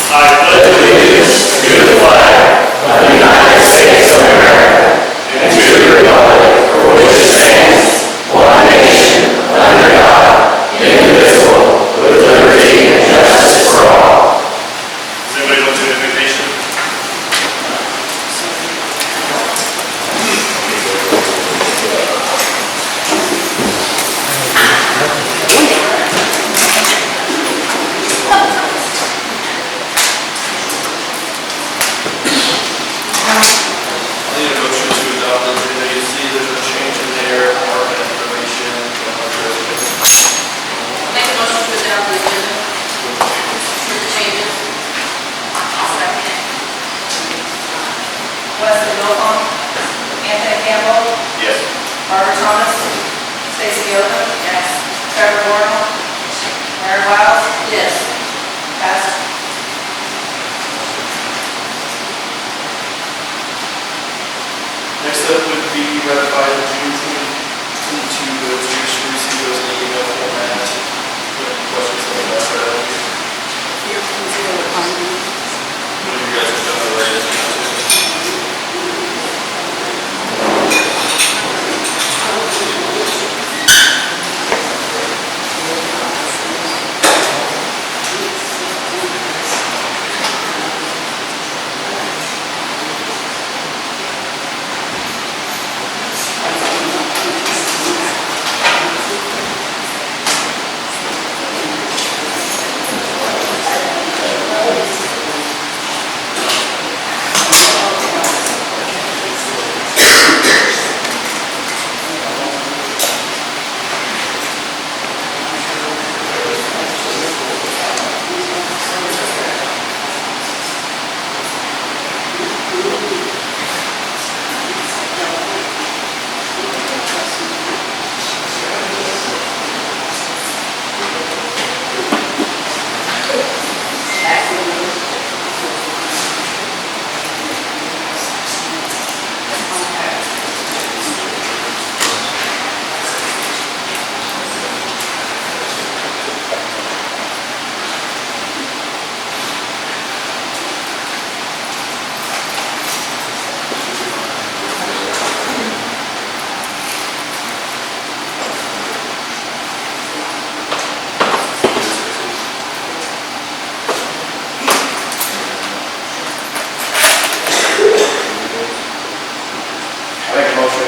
I pledge allegiance to the flag of the United States of America and to the republic for which it stands, one nation, under God, indivisible, with liberty and justice for all. Does anybody want to do an invitation? Next up would be ratified in June 2022 bills. You should receive those in the email format. Any questions on that? One of you guys have done the latest.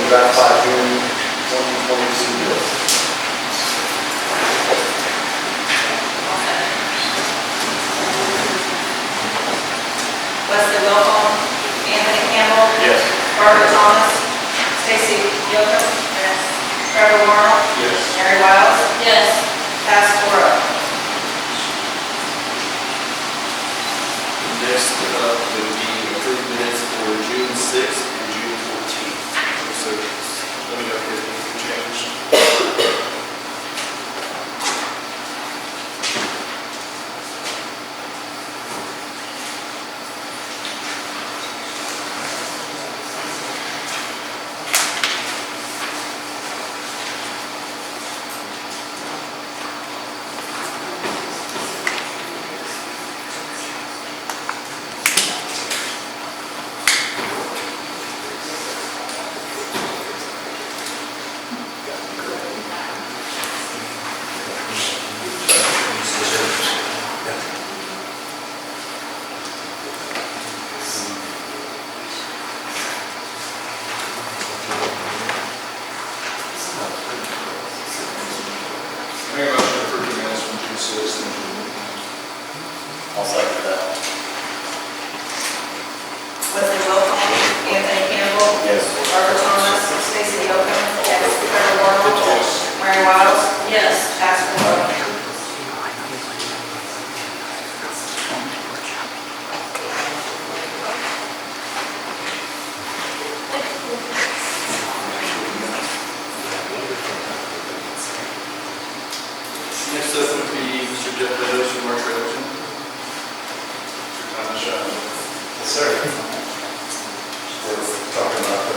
Ratify June 2022 bills. Wesley Wilhelm, Anthony Campbell. Yes. Barbara Thomas. Stacy Yoakum. Yes. Trevor Warner. Yes. Mary Wiles. Yes. Passed 4-0. Next up would be approved minutes for June 6th and June 14th. So let me know if there's anything changed. Make a motion to approve the minutes from June 6th and June 14th. I'll second that. Wesley Wilhelm, Anthony Campbell. Yes. Barbara Thomas. Stacy Yoakum. Yes. Trevor Warner. Mary Wiles. Yes. Passed 4-0. Next up would be Mr. Jeff Meadows from March Religion. Mr. Thomas Shaw. Yes, sir. We're talking about the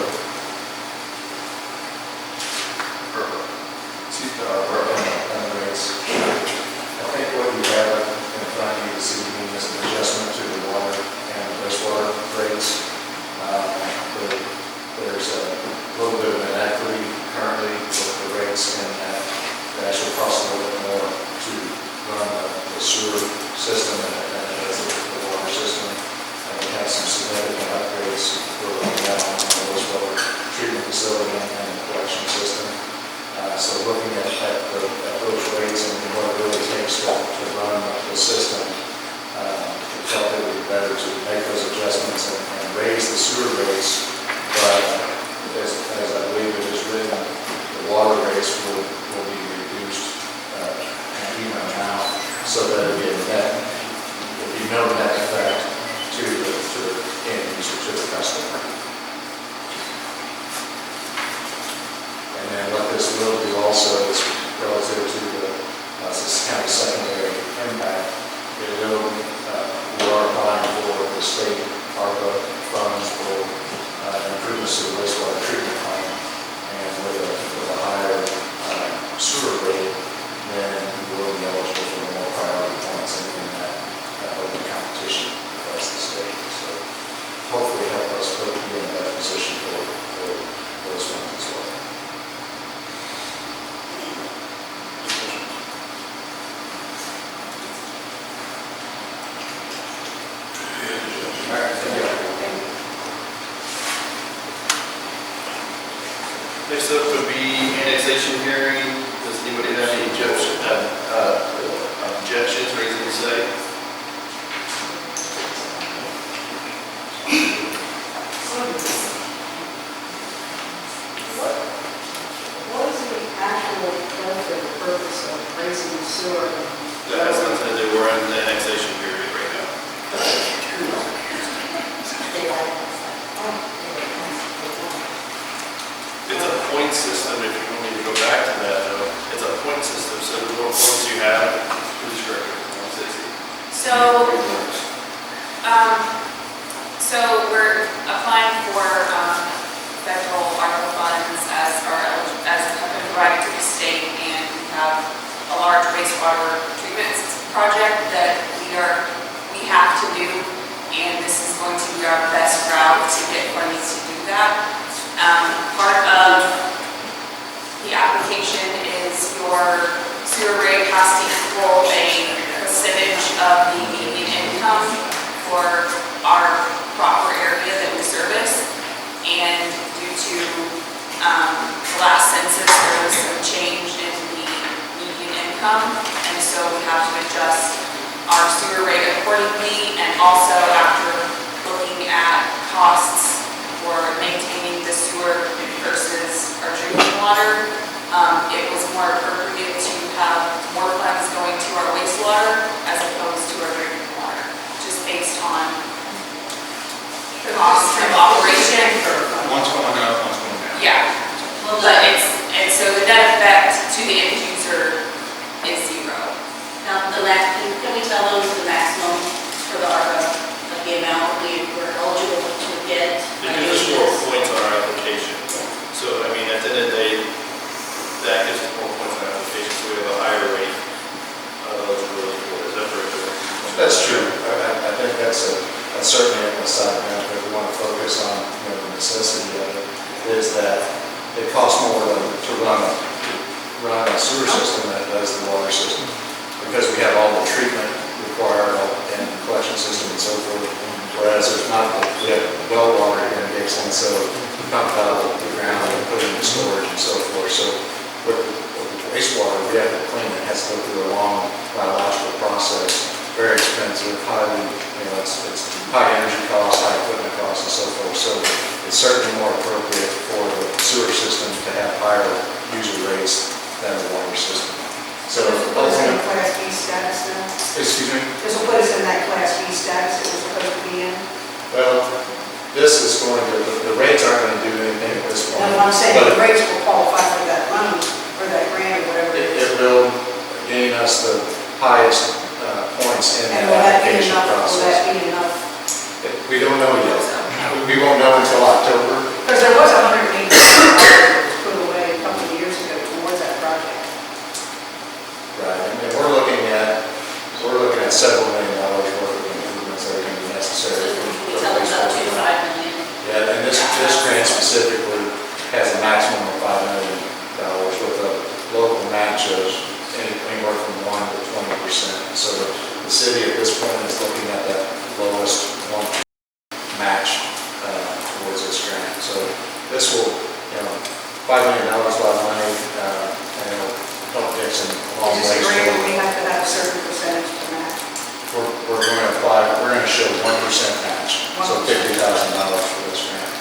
rates. I think what you have in front of you this evening is an adjustment to better to make those adjustments and raise the sewer rates. But as I believe it is written, the water rates will be reduced an even amount so that it will be no net effect to the end user, to the customer. And then what this will do also is relative to the kind of secondary impact. We are applying for the state ARPA funds for improvements to the wastewater treatment plant, and with a higher sewer rate, then we will be eligible for more priority points in that open competition across the state. So hopefully help us put you in that position for those funds as well. Next up would be annexation hearing. Does anybody have any objections or anything to say? What is the actual benefit or purpose of raising the sewer? That has nothing to do. We're in the annexation period right now. It's a point system. If you want me to go back to that, though, it's a point system. So the more points you have, who's director? 160. So we're applying for federal ARPA funds as a company provided to the state, and we have a large wastewater treatment project that we have to do, and this is going to be our best route to get funding to do that. Part of the application is your sewer rate has to equal a percentage of the median income for our proper area that we service. And due to the last census, there was some change in the median income, and so we have to adjust our sewer rate accordingly. And also, after looking at costs for maintaining the sewer versus our drinking water, it was more appropriate to have more funds going to our wastewater as opposed to our drinking water, just based on the cost of operation. One's going up, one's going down. Yeah, but and so the net effect to the end user is zero. Now, can we tell them the maximum for the ARPA, like the amount we were eligible to get? It gives us more points on our application. So, I mean, at the end of the day, that gives us more points on our application, so we have a higher rate of eligibility for it. Is that correct? That's true. I think that's certainly a side benefit. We want to focus on the necessity of it, is that it costs more to run a sewer system than it does the water system, because we have all the treatment required and the collection system and so forth, whereas there's not we have well water here in Dixon, so we pump out of the ground and put it into storage and so forth. So with wastewater, we have to clean it. It has to go through a long biological process, very expensive, it's high energy costs, high equipment costs, and so forth. So it's certainly more appropriate for the sewer system to have higher user rates than the water system. So, This will put us in Class B status now? excuse me? This will put us in that Class B status it was supposed to be in? Well, this is going to, the rates aren't going to do anything at this point. No, I'm saying but the rates will qualify for that money, or that grant, or whatever it is. it will gain us the highest points in And the will that be application enough? Will process. that be enough? We don't know yet. We won't know until October. Because there was $180 that was put away a couple of years ago towards that project. Right, and we're looking at several $1 million worth of improvements that are going to be necessary. We tell them up to $5 million. Yeah, and this grant specifically has a maximum of $5 million with a local match of anywhere from 1% to 20%. So the city at this point is looking at a 1% match, so $50,000 for this grant.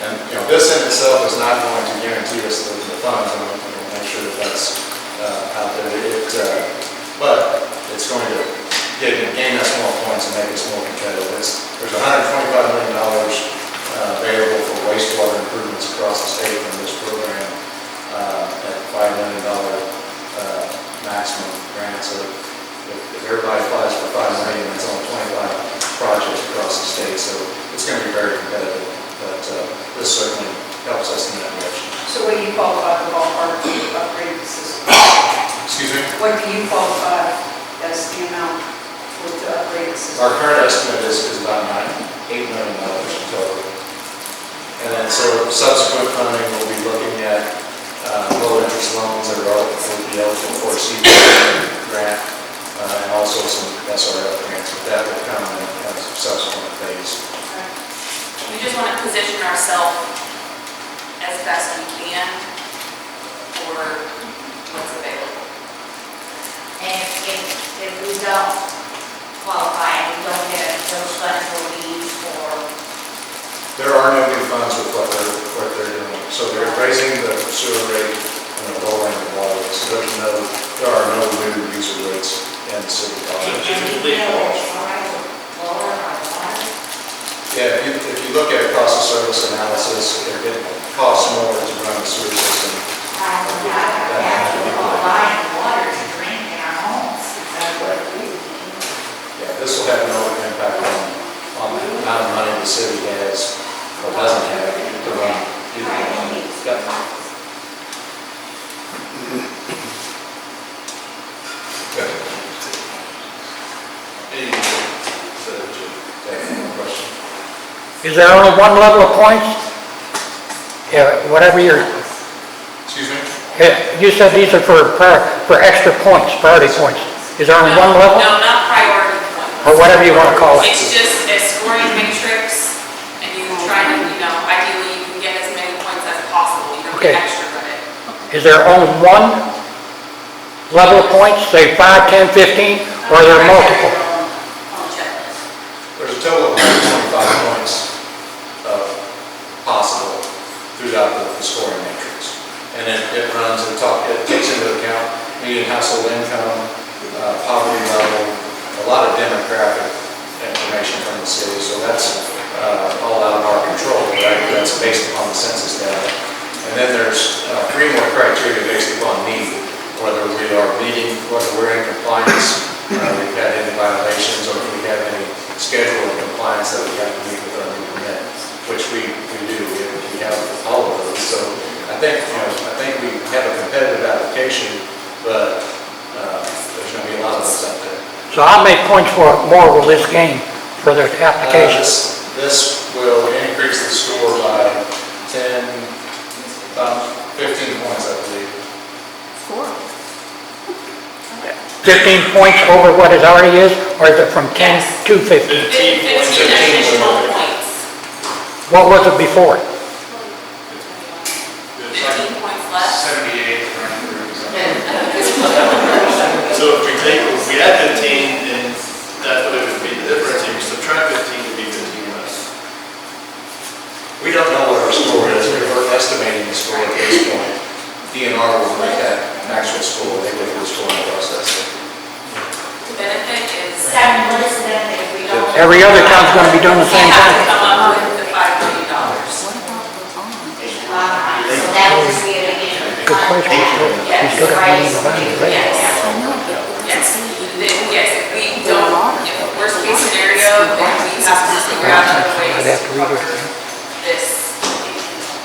And, this in itself is not going to guarantee us the funds, and we'll make sure that that's out there. But it's going to gain us more points and make us more competitive. There's $125 million available for wastewater improvements across the state from this program at $5 million maximum grant. So if everybody applies for $5 million, that's only 25 projects across the state. So it's going to be very competitive. But this certainly helps us in that direction. So what do you qualify the ballpark to upgrade the system? Excuse me? What do you qualify as the amount to upgrade the system? Our current estimate is about $8 million total. And then so subsequent funding, we'll be looking at low interest loans that will be eligible for a CD grant and also some SRF grants. But that will come in a subsequent phase. We just want to position ourselves as best we can for what's available. And if we don't qualify, and we don't get those funds will be used for. There are no new funds with what they're doing. So they're raising the sewer rate and the lowering the water rate. So there are no new user rates in the city. Yeah, if you look at cost of service analysis, it costs more to run the sewer system. Yeah, this will have no impact on the amount of money the city has or doesn't have to run. Any question? Is there only one level of points? Yeah, whatever you're, Excuse me? you said these are for extra points, priority points. Is there only one level? No, not priority points. Or whatever you want to call it? It's just a scoring matrix, and you try to, ideally you can get as many points as possible. You don't Okay. get extra credit. Is there only one level of points, say 5, 10, 15, or are there multiple? On the checklist. There's a total of 125 points possible throughout the scoring matrix. And it runs, it takes into account median household income, poverty level, a lot of demographic information from the city. So that's all out of our control, right? That's based upon the census data. And then there's 3 more criteria based upon need, whether we are meeting, whether we're in compliance, we've had any violations, or if we have any schedule of compliance that we have to meet with our new permit, which we do. We have all of those. So I think we have a competitive application, but there's going to be a lot of those out there. So how many points more will this gain for their application? This will increase the score by 10, about 15 points, I believe. 15 points over what it already is, or is it from 10 Yes. to 15? 15 additional points. What was it before? 15 points less. 78 So if we add 15, and that's what it would be, the difference, if you subtract 15, it would be 15 less. We don't know what our score is. We're estimating the score at this point. DNR will make that actual score. They go through the scoring process. The benefit is What is the benefit if we don't? Every other town's going to be doing the they same have to thing. come up with the $5 million. So that will just be a beginning. Good question. You still got money in the bank, right? Yes, yes, if we don't, if worst case scenario, then we have to figure out other ways I'd have to read to it. cover this.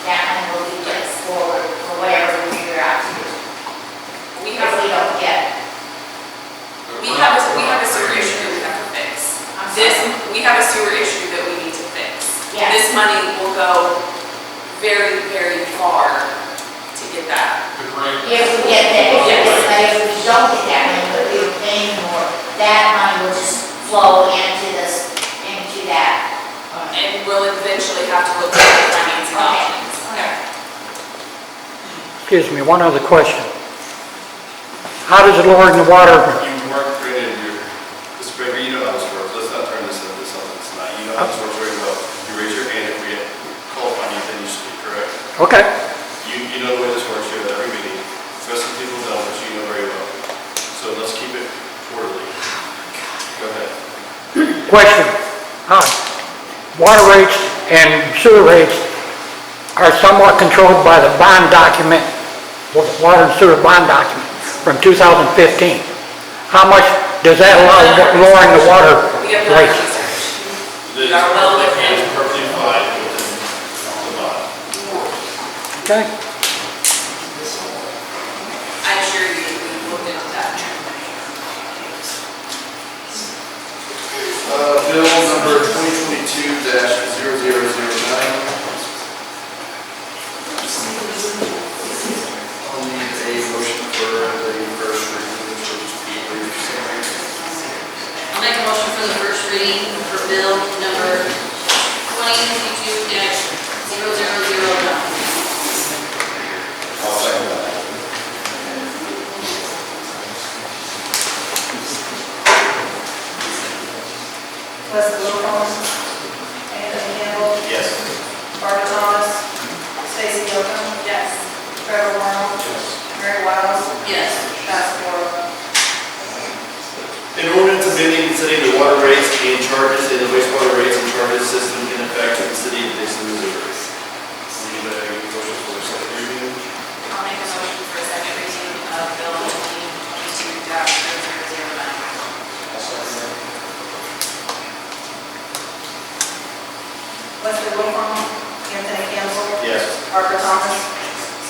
That one will be just forward for whatever we figure out. We If have, we don't get. we have a sewer issue that we have to fix. We have a sewer issue that we need to fix. Yeah. This money will go very, very far to get that. If we get that, but if we don't get that money, but we were paying more, that money will just flow into that. And we'll eventually have to look at the financing options. Excuse me, one other question. How does it lower the water? You weren't created your, Mr. Baker, you know how this works. Let's not turn this into something that's not. Okay. You know the way this works, you have every meeting, rest of the people don't, which you know very well. So let's keep it orderly. Go ahead. Question. Water rates and sewer rates are somewhat controlled by the bond document, water and sewer bond document from 2015. How much does that allow lowering the water We have done rates? research. It's Are well within. it's perfectly fine within the bond. Okay. I assure you, we looked into that. Bill number 2022-0009. I'll need a motion for the first reading, which will just be a brief summary. I'll make a motion for the first reading for bill number 2022-0009. I'll second that. Leslie Wilhelm, Anthony Campbell, Yes. Barbara Thomas, Stacy Oakham, Yes. Trevor Warren, Mary Wiles, Yes. Pat Moore. An ordinance amending and setting the water rates and charges in the wastewater rates and charges system in effect in the city of Dixon, Missouri. Need a motion for a second reading? I'll make a motion for a second reading of bill 2022-0009. Leslie Wilhelm, Anthony Campbell, Yes. Barbara Thomas,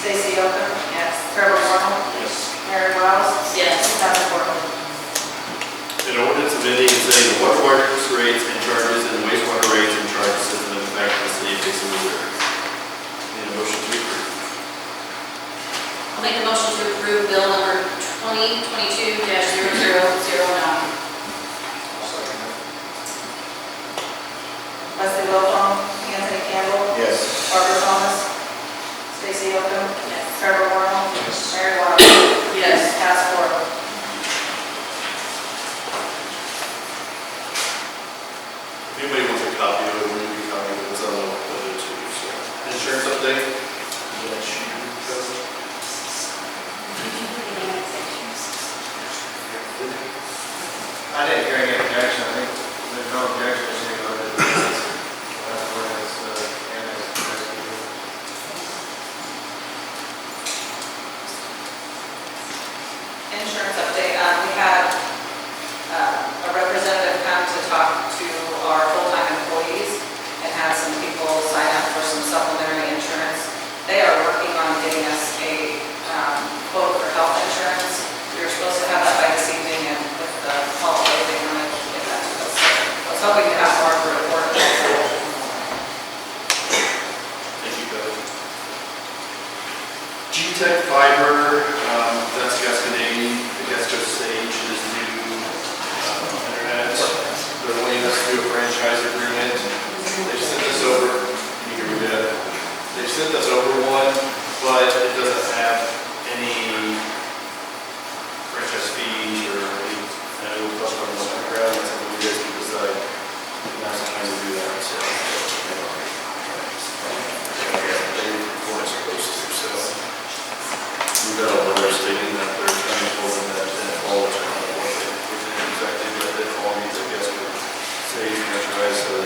Stacy Oakham, Yes. Trevor Warren, Yes. Mary Wiles, Yes. Pat Moore. An ordinance amending and setting the water works rates and charges and the wastewater rates and charges system in effect in the city of Dixon, Missouri. Need a motion to approve? I'll make a motion to approve bill number 2022-0009. Leslie Wilhelm, Anthony Campbell, Yes. Barbara Thomas, Stacy Oakham, Yes. Trevor Warren, Yes. Mary Wiles, Yes. Pat Moore. If anybody wants a copy of it, we'll give you a copy of it. It's on the other two, so. Insurance update? I didn't hear any objection. I think there's no objection to it. That's what it's, Insurance update, we had a representative come to talk to our full-time employees and had some people sign up for some supplementary insurance. They are working on getting us a quote for health insurance. We were supposed to have that by this evening, and with the holiday, they wanted to get that to us. So I was hoping to have more of a report. Thank you, Kelly. G-Tech Fiber, that's Gasconade, the Gasco Sage is new internet. They're wanting us to do a franchise agreement. They've sent us over, you can read it. They've sent us over one, but it doesn't have any franchise fees or any, plus on the background, that's something you guys can decide. Now's the time to do that, so. They weren't supposed to, so. We got a letter stating that they're trying to hold in that fall, which I don't know what they exactly did, but they all need to guess what say franchise, so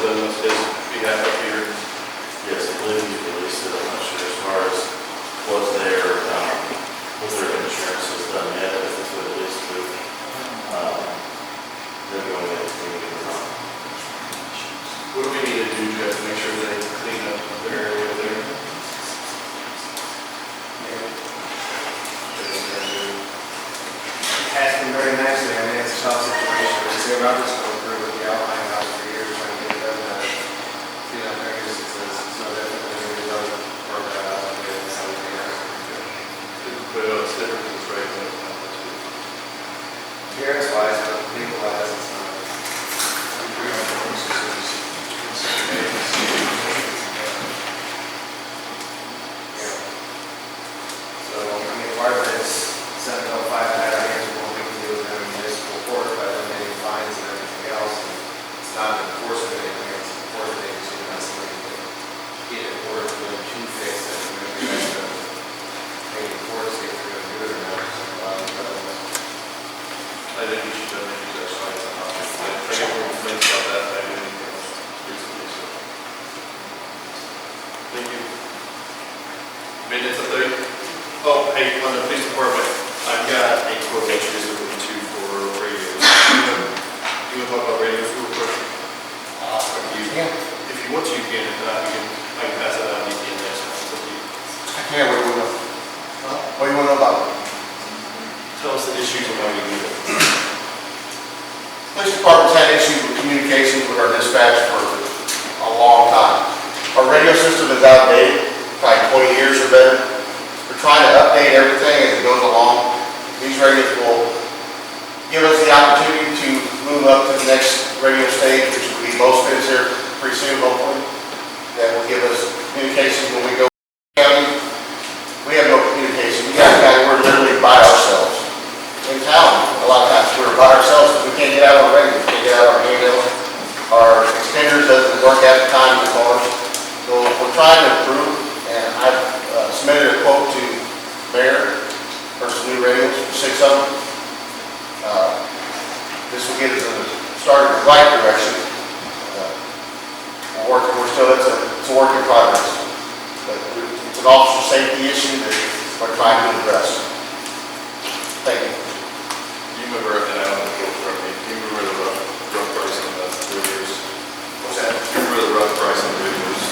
them on his behalf up here? Yes, I believe he's released it, I'm not sure as far as what their insurance has done yet, if it's been released to, they're going to community or not. What do we need to do, Jeff, to make sure they clean up their area over there? Asked him very nicely, I mean, it's a tough situation, but say Robert's going through with the outline house for years trying to get it done. You know, there is, it's no different than we don't work that out, and it's something else. But it's different because it's right there. Appearance wise, but legal wise, it's not. Yeah. So, I mean, part of it is 705 had our hands on what we can do with them in municipal court by eliminating fines and everything else. And it's not an enforcement anything, it's an enforcement agency, and that's something that get it ordered for them to fix that. And then we have to make it court, see if they're going to do it or not. I think we should donate to our site. I get more complaints about that than anything else recently, so. Thank you. Maintenance update? Oh, hey, on the police department, I've got a quote that you're looking to for radios. You want to talk about radios real quick? If you want to, you can. If not, I can pass it on to you next time. It's up to you. I can't, what do you want to know? What do you want to know about it? Tell us the issues and why you need it. Police department's had issues with communications with our dispatch for a long time. Our radio system is outdated, probably 20 years or better. We're trying to update everything as it goes along. These radios will give us the opportunity to move up to the next radio stage, which will be most fits here pretty soon, hopefully. That will give us communications when we go to the county. We have no communication. We got a county, we're literally by ourselves. In town, a lot of times we're by ourselves because we can't get out on the radio, we can't get out on our handheld. Our extenders doesn't work at the time in the cars. So we're trying to improve, and I've submitted a quote to Mayor for some new radios, for 6 of them. This will get us started in the right direction. We're still, it's a work in progress. But it's an officer safety issue that we're trying to address. Thank you. Do you remember, and I don't know if you'll correct me, do you remember the rough price on the radios? What's that? Do you remember the rough price on the radios?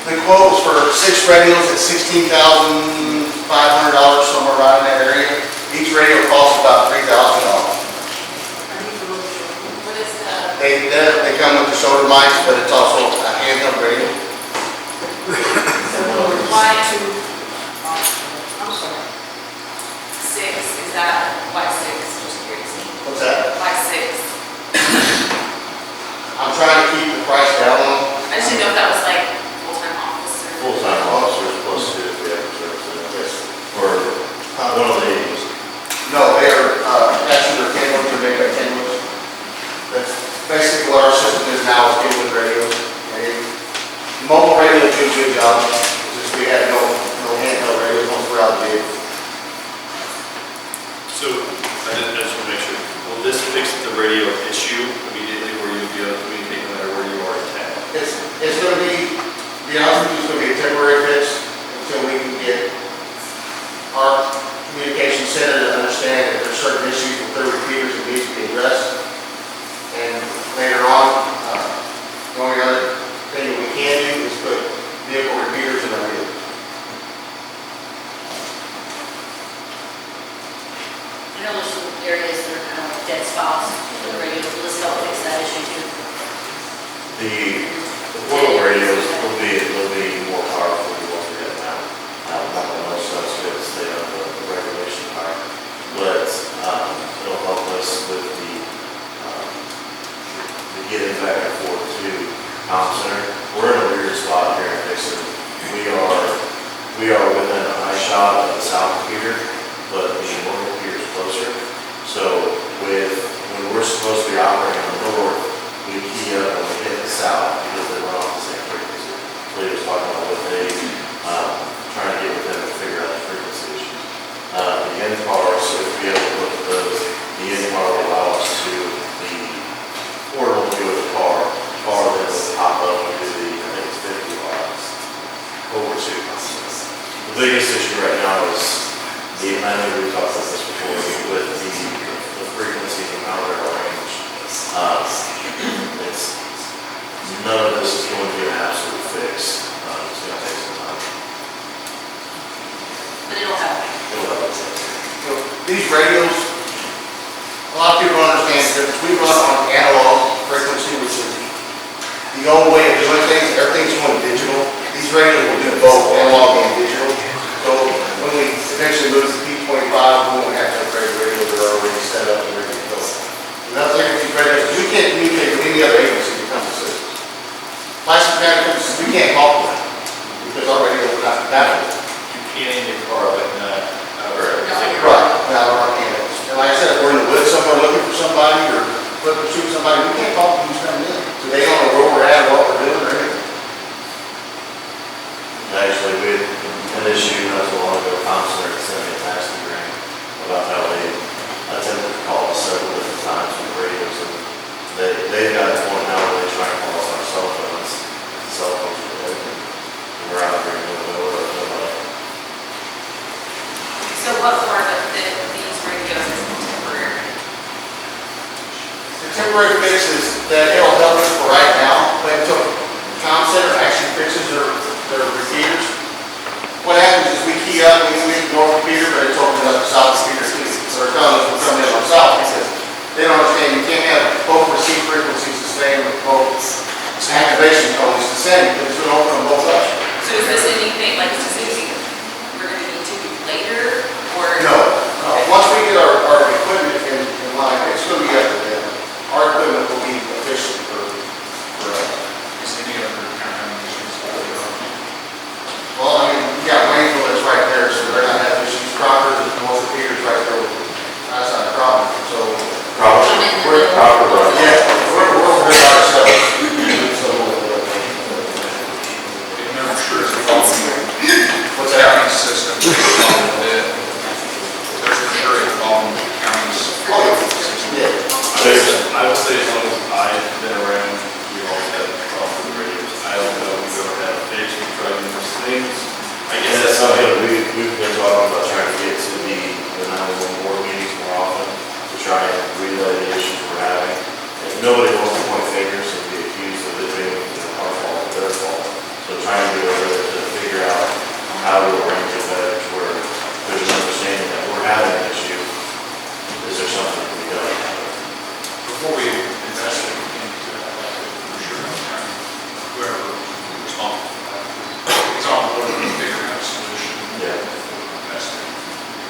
The quote was for 6 radios at $16,500, somewhere right in that area. Each radio costs about $3,000. What is the, They come with the shoulder mics, but it's also a handheld radio. why two? I'm sorry. 6, is that, why 6? Just curious. What's that? Why 6? I'm trying to keep the price down on them. I just didn't know if that was like full-time officer. Full-time officers plus 2 if we have reserves. Yes. Or one of the agencies. No, they are, actually they're Kenwoods, they're made by Kenwoods. That's basically what our system is now, is Kenwood radios. Mobile radios do a good job, it's just we had no handheld radios once we're out of the vehicle. So, I just want to make sure, will this fix the radio issue immediately where you'll be able to communicate no matter where you are in town? It's going to be honest with you, it's going to be a temporary fix until we can get our communication center to understand that there's certain issues with their repeaters that need to be addressed. And later on, the only other thing we can do is put vehicle repeaters in our vehicles. I know there's some areas that are kind of like dead spots with the radios, will this help fix that issue too? The portable radios will be more powerful than what we have now. Not that much less good to stay on the regulation part, but it'll help us with the getting back and forth to Comm Center. We're in a weird spot here in Dixon. We are within an eye shot of the south pier, but the normal pier is closer. So when we're supposed to be operating on the north, we key up when we hit the south because they run off the same frequency. Lee was talking about what they trying to get with them to figure out the frequency issues. The NPAR, so if we have to look at those, the NPAR will allow us to the portable view of the car, then biggest issue right now is the, and I know we've talked about this before, with the frequency and how they're arranged. It's, none of this is going to be an absolute fix. It's going to take some time. But it'll help. It'll help. So these radios, a lot of people don't understand the difference. We run on analog frequency, which is the old way of doing things. Everything's going digital. These radios will do both analog and digital. So when we eventually move to P25, we won't have to upgrade radios that are already set up and ready to go. Another thing with these radios is we can't communicate with any other agency that comes to city. Plastic management, we can't talk to them because our radios are not compatible. You can't in your car like that. Right, now our candidates. And like I said, if we're in the woods somewhere looking for somebody or looking to shoot somebody, we can't talk to who's coming in. So they don't know where we're at, what we're doing, or anything. Actually, we had an issue not so long ago, Thompson sent me a text about how they attempted to call us several different times with radios, and they've got to the point now where they try and call us on our cell phones. The cell phones are open, and we're out here in the middle of nowhere. So what part of these radios is temporary? The temporary fix is that it'll help us for right now, but until Tom Center actually fixes their repeaters. What happens is we key up, we leave the north repeater, but it's opening up the south repeater too. So they're telling us we're coming in on south because they don't understand you can't have both receive frequencies the same with both activation codes the same because it's going to open them both up. So is this anything, like, is this anything we're gonna need to do later, or? No. Once we get our equipment in line, it's going to be up to them. Our equipment will be efficient for us. Is any other county issues going on? Well, I mean, you got Waynesville that's right there, so they're not having issues. Crocker, there's most of Peters right there. That's not a problem, so. Probably. I'm in the We're middle. probably. Yeah, we're over here ourselves. So, It never sure is involving what's the that? county system. There's for sure involving the county's. Oh, yeah. I would say as long as I've been around, we always had a problem with the radios. I don't know if we've ever had a fix, we try numerous things. I guess And that's something that we've been talking about, trying to get to the 911 board meetings more often, to try and relay the issues we're having. And nobody wants to point fingers and be accused of it being our fault or their fault. So trying to get over there to figure out how to arrange it better to where there's an understanding that we're having an issue. Is there something that we done? Before we investigate into that, for sure, whoever is responsible for that is on board with figuring out a solution. Yeah. Investigate.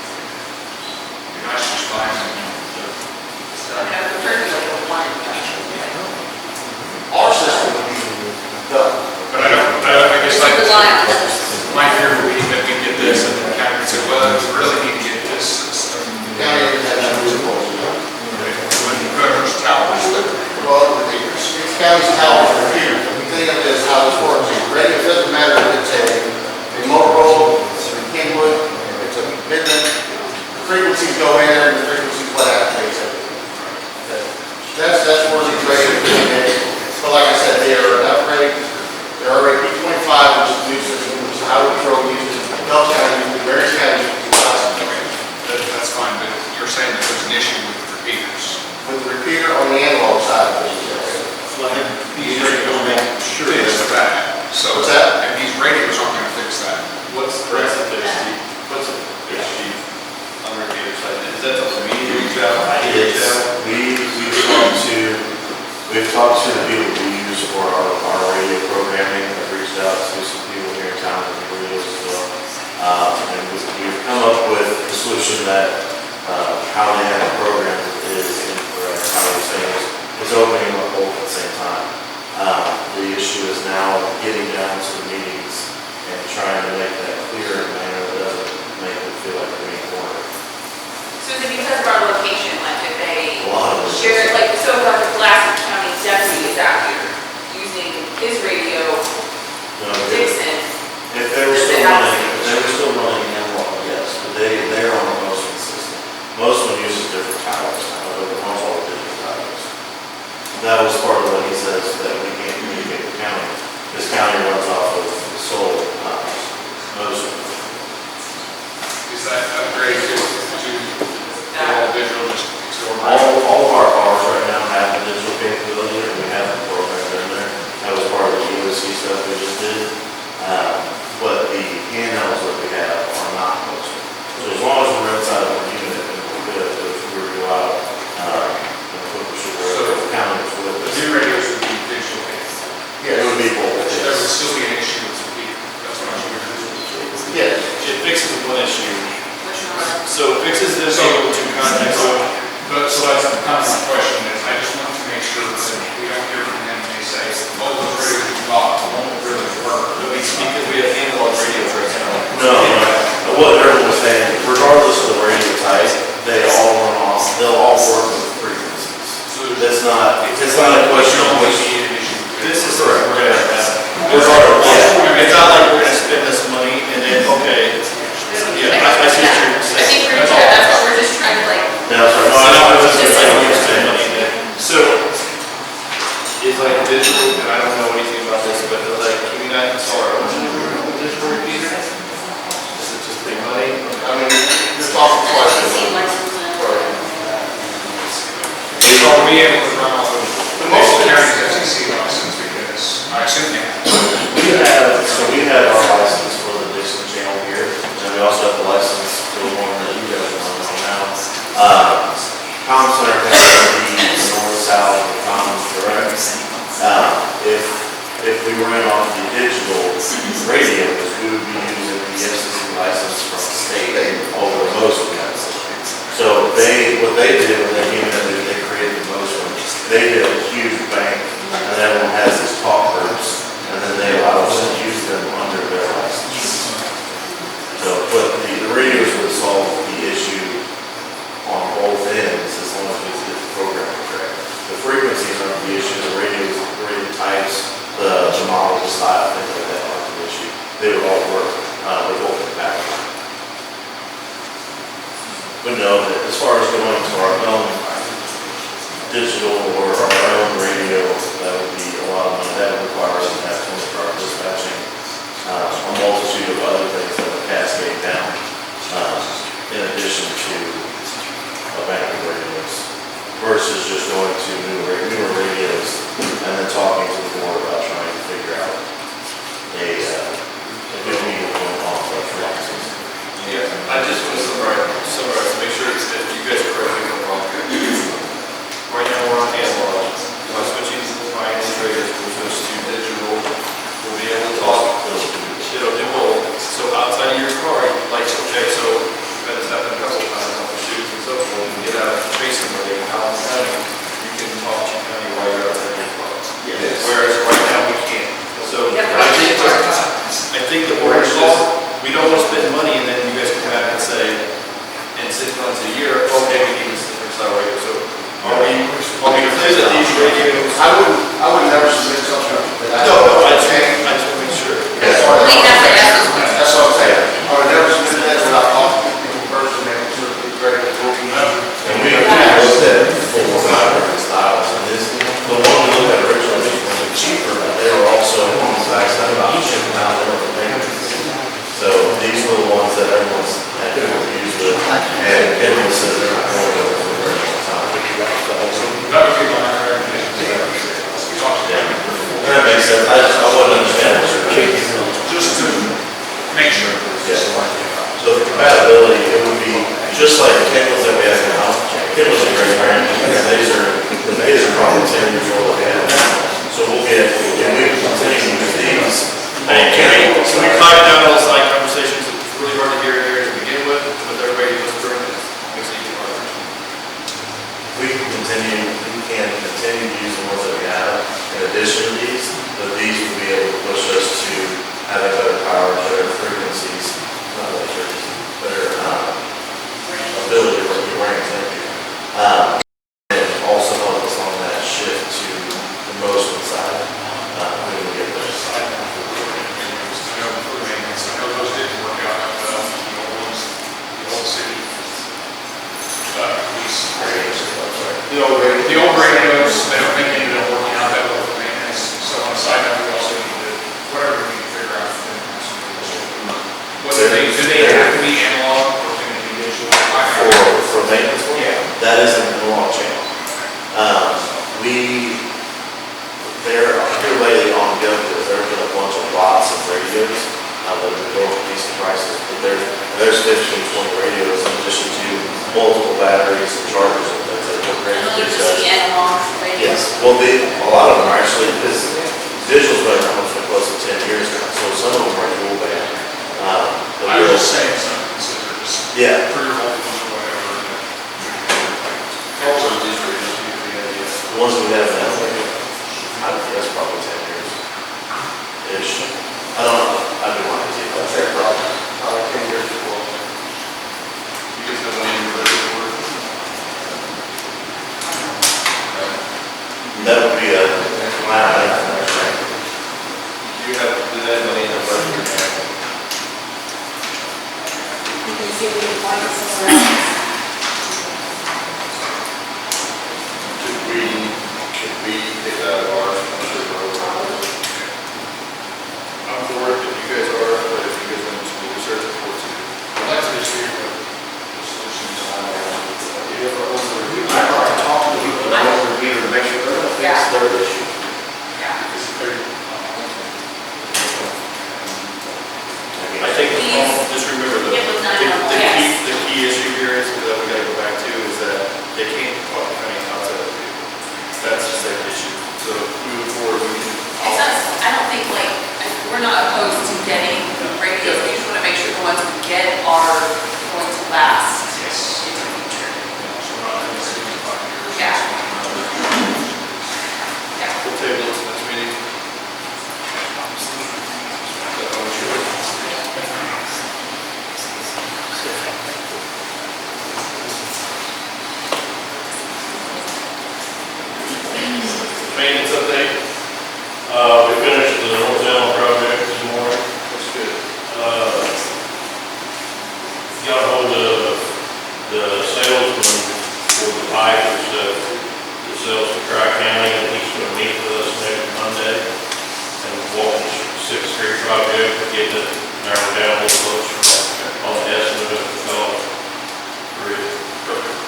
Be nice to just find them. Okay, the turn is like a one induction. Our system would be done. But I guess like, Rely on others. my fear would be that we get this and the county would say, well, we really need to get this system. The county doesn't have that support. When whoever's towers, but Well, it's county's towers are here. The thing of this, how this works, it doesn't matter if it's a Motorola, it's a Kenwood, it's a Midland, the frequencies go in there and the frequencies what activates it. That's where the radios come in. But like I said, they are an upgrade. They're already P25, which is the new system, which is highway patrol uses, Bell County, the various counties use. that's fine, but you're saying that there's an issue with the repeaters. With the repeater on the analog side of it, yes. These radios won't fix that. So, What's that? and these radios aren't gonna fix that. what's the rest of this, Steve? What's a fix sheet on the repeater side? Is that something we need to reach out? I need to reach out? We've talked to the people we use for our radio programming. I've reached out to some people here in town with radios as well. And we've come up with a solution that how they have it programmed is incorrect. How they're saying is opening up both at the same time. The issue is now getting down to the meetings and trying to make that clear in a manner that doesn't make them feel like they're being cornered. So is it because of our location, like if they A lot of it. share, like, so if like the Pulaski County deputy is out here using his radio, No, Dixon, if they were still running analog, yes, but they're on the Mosin system. Mosin uses different towers now, but they're almost all different towers. That was part of what he says, that we can't communicate with the county. This county runs off of solar, Mosin. All of our cars right now have the digital capability, and we have the program in there. That was part of the EOC stuff we just did. But the handhelds that we have are not posted. So as long as we're inside of a unit, and we're good, if we were to go out, the county was with The us. new radios would be digital based. It would be both. There would still be an issue with the, that's what I'm sure. Yeah, it fixes one issue. Which one? So it fixes this able to contact, But so that's kind of my question is, I just want to make sure that we don't hear from them and they say, oh, those radios we bought won't really work. because we have analog radios right now. No, what everyone was saying, regardless of the radio type, they'll all work with frequencies. So It's not a question of which. This is Correct. we're gonna have that. Regardless. It's not like we're gonna spend this money and then, okay, yeah, I see what you're I saying. think that's what we're just trying to like, No, sorry, no, I know, Just it's like just we're spending money then. So, it's like digital, and I don't know anything about this, but like, can we not install our own digital repeater? Is it just big money? I mean, you're talking twice. Seem like something. So are we able to run off of the most county's FCC license because I assume they have. we have our license for the Dixon channel here, and we also have the license for the one that you guys are on now. Comm Center has the north-south comms direct. If we ran off the digital radios, we would be using the FCC license from the state over most of them. So what they did when they came in, they created the most one. They did a huge bank, and everyone has these talk groups, and then they allow us to use them under their license. So, but the radios would solve the issue on both ends as long as we get the program correct. The frequencies aren't the issue, the radio types, the model, the style, things like that aren't the issue. They would all work with both the background. But no, that as far as going to our own digital or our own radio, that would be a lot of money. That would require us to have 24-hour dispatching, a multitude of other things that would cascade down, in addition to a bank of radios, versus just going to newer radios and then talking to the board about trying to figure out a good medium going on for frequencies. Yeah, I just want to summarize, make sure it's, if you guys are correct me if I'm wrong. Right now, we're on analog. By switching to the finance radios, we'll switch to digital. We'll be able to talk, it'll do both. So outside of your car, like, okay, so we've had this happen a couple of times on the shoots and so forth. You get out of Mason County, Collins County, you can talk to county while you're out there in your car. Yes. Whereas right now, we can't. So Yeah, I think the board is just, we don't want to spend money and then you guys come back and say, in 6 months, a year, okay, we need this different style radio. So are we clear that these radios? I would never submit something that I. No, I just want to make sure. That's what we have to ask those questions. That's what I'm saying. I would never submit that without talking to people first and making sure that it's ready to go. And we looked at 4 or 5 different styles, and the one we looked at originally was cheaper, but they were also on the backside of option, now they were maintenance. So these were the ones that everyone's had to use with, and everyone said they're not going over for a very long time. That would be my recommendation. We talked to them. And that makes sense, I wouldn't understand what you're saying. Just to make sure. Yeah. So the compatibility, it would be just like the Kindles that we have now. Kindles are great, right? The Mays are probably 10 years old ahead. So we'll get, and we can continue to use these. Can we pipe down all those like conversations? It's really hard to hear here to begin with everybody whispering. Makes it even harder. We can continue to use the ones that we have in addition to these, but these will be able to push us to having better power, better frequencies, not better frequencies, better ability for your brain, thank you. And also help us on that shift to the most side when we get there. I know those didn't work out that well, the old ones, the old city. Police radios. The old radios, I don't think ended up working out that well for maintenance. So on the side note, we also need to, whatever we need to figure out. Whether do they have to be analog or can they be digital? For maintenance work? Yeah. That isn't the law change. They're here lately on GovDeals, there have been a bunch of lots of radios, that have been going for decent prices, but there's 15, 20 radios in addition to multiple batteries and chargers and things that are great. I know there's the analog radio. Yes, well, a lot of them are actually, this digital's been around for close to 10 years now, so some of them are dual band. I was just saying something, considers. Yeah. For your voltage or whatever. How old are these radios, do you have any idea? The ones that we have now, I think that's probably 10 years-ish. I don't know, I've been wanting to see if that's their problem. 10 years as well. You guys know when you're ready for it? That would be a, Do you have, do they have money in the budget? You can see the appointments around. Could we take that out of ours? I'm for it if you guys are, but if you guys want to do research, I'm for it too. I'd like to just hear what the solutions are. You have our own review. I already talked to the people that want to review to make sure they're going to fix their issue. Is it very, I think the problem, just remember It was not the normal, key, yes. the key issue here is that we gotta go back to is that they can't talk to any outside of the vehicle. That's just their issue. So moving forward, we can. It's not, I don't think like, we're not opposed to getting radios, we just wanna make sure the ones we get are going to last yes. into the future. So we're not going to see in 5 years. Yeah. Yeah. We'll table it to next meeting. Maintenance update. We finished the North Allen project this morning. That's good. Got hold of the salesman for the pipe and stuff that sells to Tri-County, and he's gonna meet with us next Monday and walk the Sixth Street project, and get it narrowed down a little closer on the estimate of the cost for it. Perfect.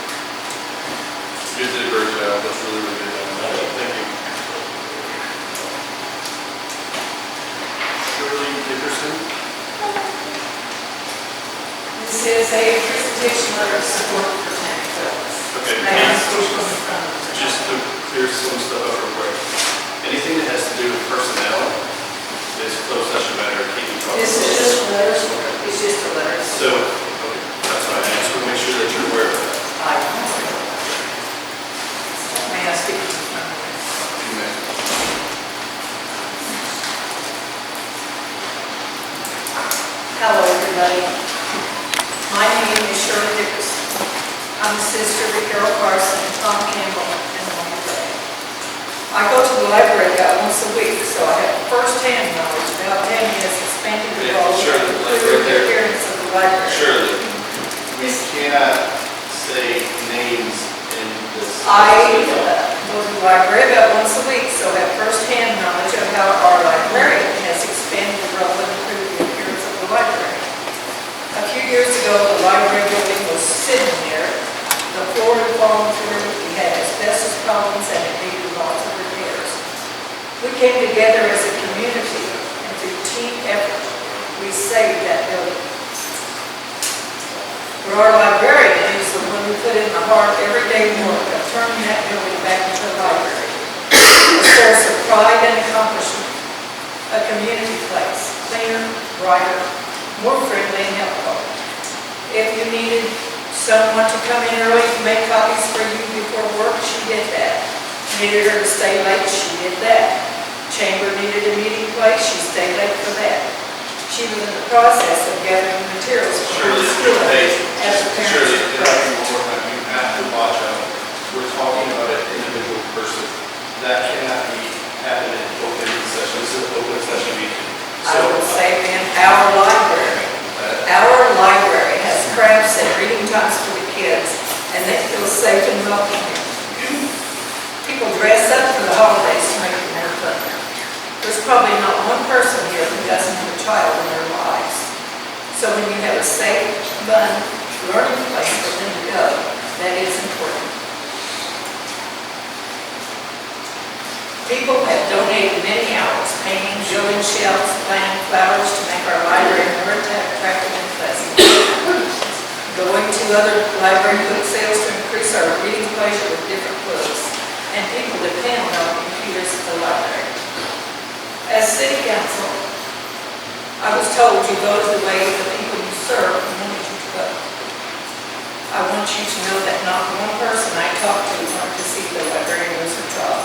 You did a great job. That's really, really good. Thank you. Shirley Dickerson. This is a presentation letter of support for Tammy Phillips. Okay. I asked for from the front of the Just to clear some stuff up real quick. Anything that has to do with personnel is closed session matter. Can't be talked about. This is just letters, it's just a letter. So, okay, that's fine. I just want to make sure that you're aware of that. May I speak to the front of the You may. Hello, everybody. My name is Shirley Dickerson. I'm the sister of Carol Carson and Tom Campbell and Mama Ray. I go to the library about once a week, so I have first-hand knowledge of how Tammy has expanded the role Shirley, and like improved right the there. appearance of the library. Shirley, we cannot say names in this. I go to the library about once a week, so I have first-hand knowledge of how our librarian has expanded the role and improved the appearance of the library. A few years ago, the library building was sitting there. The floor had fallen through, we had asbestos problems, and it needed lots of repairs. We came together as a community, and through team effort, we saved that building. But our librarian is the one who put in the hard, everyday work of turning that building back into a library. A source of pride and accomplishment. A community place, cleaner, brighter, more friendly and helpful. If you needed someone to come in early to make copies for you before work, she did that. Needed her to stay late, she did that. Chamber needed a meeting place, she stayed late for that. She was in the process of gathering materials for her Shirley, school hey, as a parent. Shirley, one more time, you have to watch out. We're talking about an individual person. That cannot be happening in open session. This is an open session meeting. I would say then, our library has crafts and reading times for the kids, and they feel safe and welcome here. People dress up for the holidays to make it more fun. There's probably not one person here who doesn't have a child in their lives. So when you have a safe, fun, learning place for them to go, that is important. People have donated many hours painting, building shelves, planting flowers to make our library more attractive and pleasant. Going to other library book sales to increase our reading pleasure with different books. And people depend on computers at the library. As city council, I was told you voted the way the people you serve wanted you to vote. I want you to know that not one person I talked to wanted to see the librarian lose her job.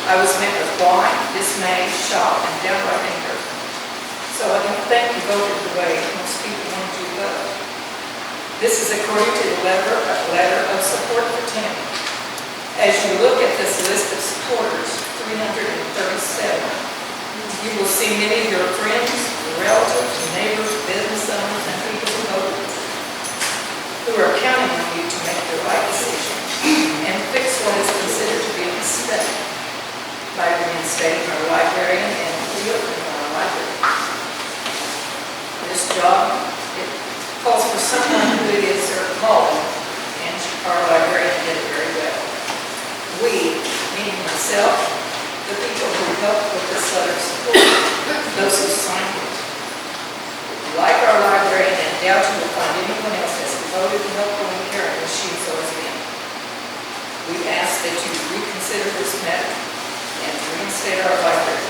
I was met with whine, dismay, shock, and downright anger. So I don't think you voted the way most people wanted you to vote. This is according to the letter of support for Tammy. As you look at this list of supporters, 337, you will see many of your friends, relatives, neighbors, business owners, and people who voted who are counting on you to make the right decision and fix what is considered to be a mistake by reinstating our librarian and reopening our library. This job, it calls for someone who it is their calling, and our librarian did it very well. We, meaning myself, the people who helped with this letter of support, those who signed it. Like our librarian, and doubt you will find anyone else has devoted to help and caring as she has always been. We ask that you reconsider this matter and reinstate our library.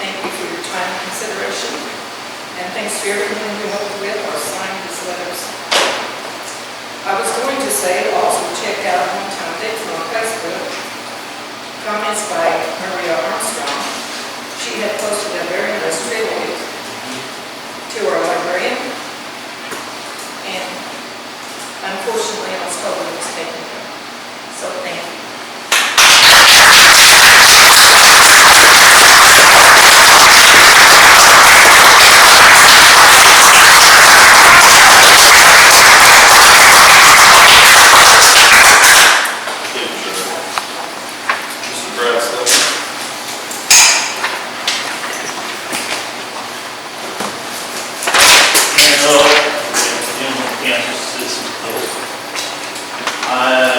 Thank you for your time and consideration, and thanks to everyone who helped with or signed this letter of support. I was going to say also check out Hometown Dixon on Facebook. Comments by Maria Armstrong. She had posted a very nice tribute to our librarian, and unfortunately I was told it was taken. So thank you.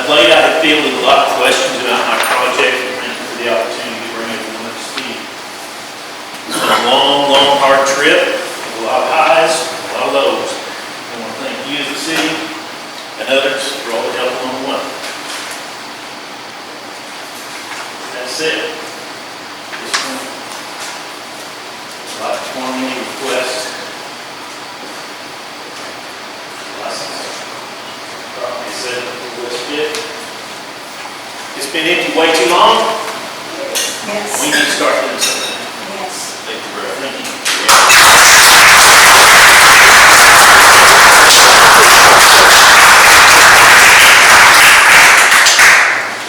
Late, I had fielded a lot of questions about my project and thank you for the opportunity to bring everyone up to speed. It's been a long, long, hard trip, a lot of highs, a lot of lows. I want to thank you as the city and others for all the help along the way. That said, this one, about 20 requests. License. Property said it's been empty way too long. Yes. We need to start doing something. Yes. Thank you, Brad. Thank you.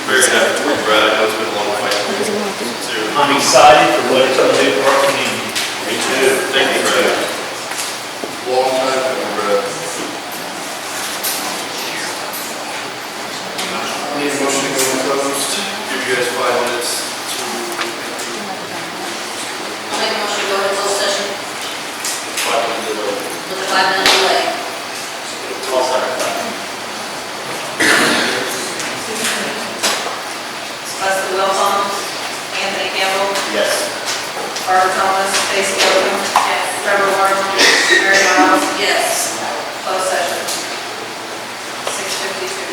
Very happy to work, Brad. I know it's been a long fight. I'm excited for what it's going to do for our community. Me too. Thank you, Brad. Long time coming, Brad. Need a motion to go closed. Give you guys 5 minutes to. I'll make a motion to go into closed session 5 minutes delay. with a 5-minute delay. I'll second that. Leslie Wilson, Anthony Campbell, Yes. Barbara Thomas, Stacy Oldham, Trevor Martin, Mary Miles, Yes. closed session. 6:52.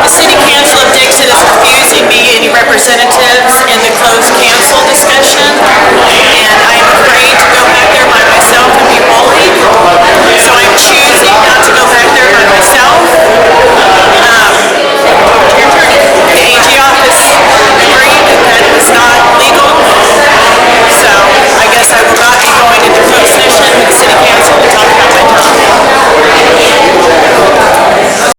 The City Council of Dixon is refusing me any representatives in the closed council discussion.